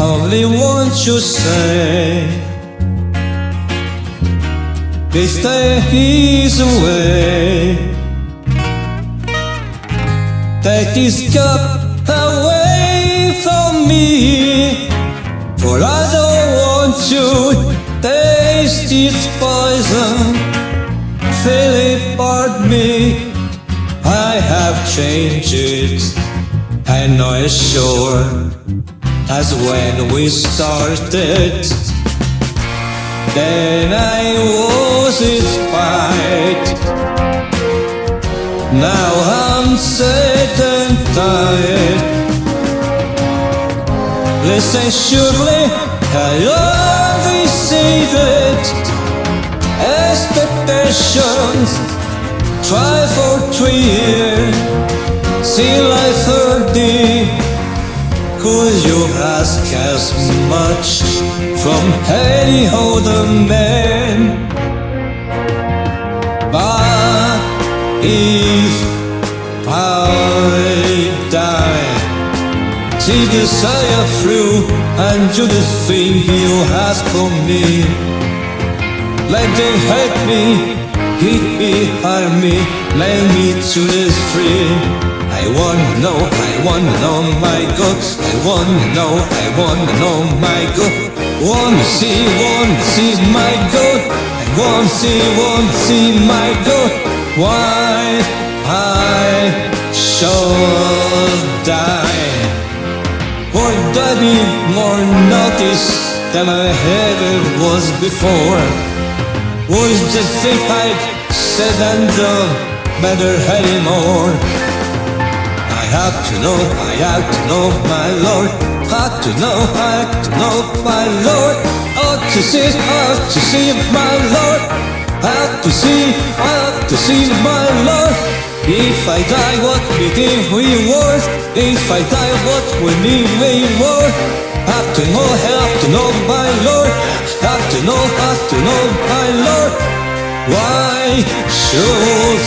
only want to say, please take this away. Take this cup away from me, for I don't want to taste this poison. Philip, pardon me, I have changed. I know it's sure as when we started. Then I was inspired. Now I'm sad and tired. Listen, surely I love exceeded expectations. Try for 3 years, till I 30. Could you ask as much from any other man? But if I die, see the desire through and do the thing you ask for me. Let them hurt me, hit me, harm me, lay me to the street. I wanna know, my God. I wanna know, my God. Wanna see, my God. I wanna see, my God. Why I should die? Would I be more noticed than I ever was before? Was the thing I said and done better anymore? I have to know, my Lord. Have to know, my Lord. Ought to see, my Lord. Have to see, my Lord. If I die, what we think we worth? If I die, what we need we worth? Have to know, my Lord. Have to know, my Lord. Why should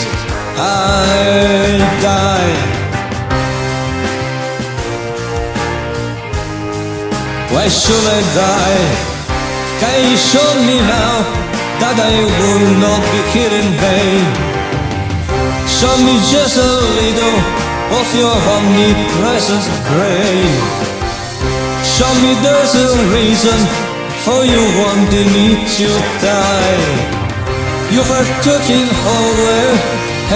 I die? Why should I die? Can you show me now that I will not be here in vain? Show me just a little of your omnipresent grace. Show me there's a reason for you wanting me to die. You were taking over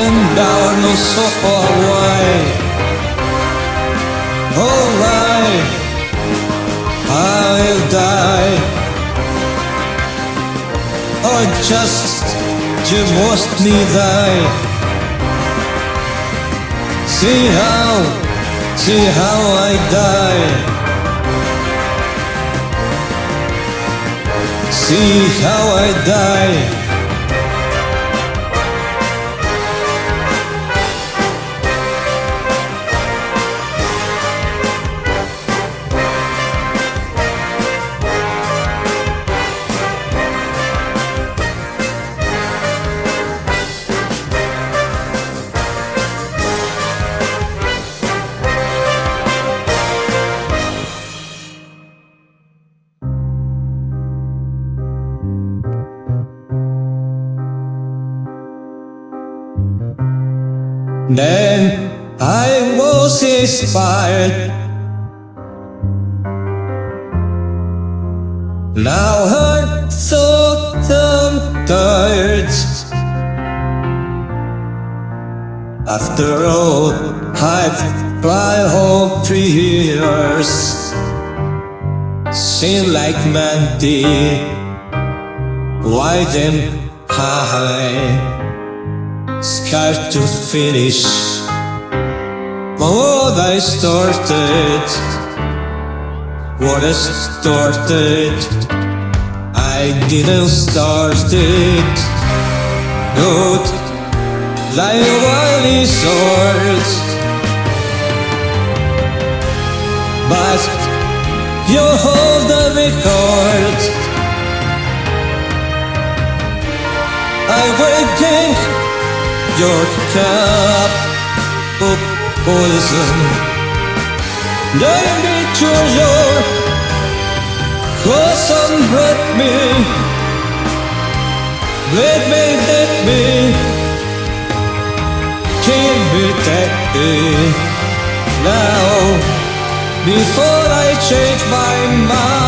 and now I know so far away. Alright, I'll die, or just you must me die. See how I die. See how I die. Then I was inspired. Now I'm so tired. After all, I've tried all 3 years. Seem like Mandy. Why then I scared to finish what I started. What I started, I didn't start it. Not like a wily sword, but you hold the record. I waiting your cup of poison. Don't be your 'cause some hurt me, let me, keep me that day. Now, before I change my mind,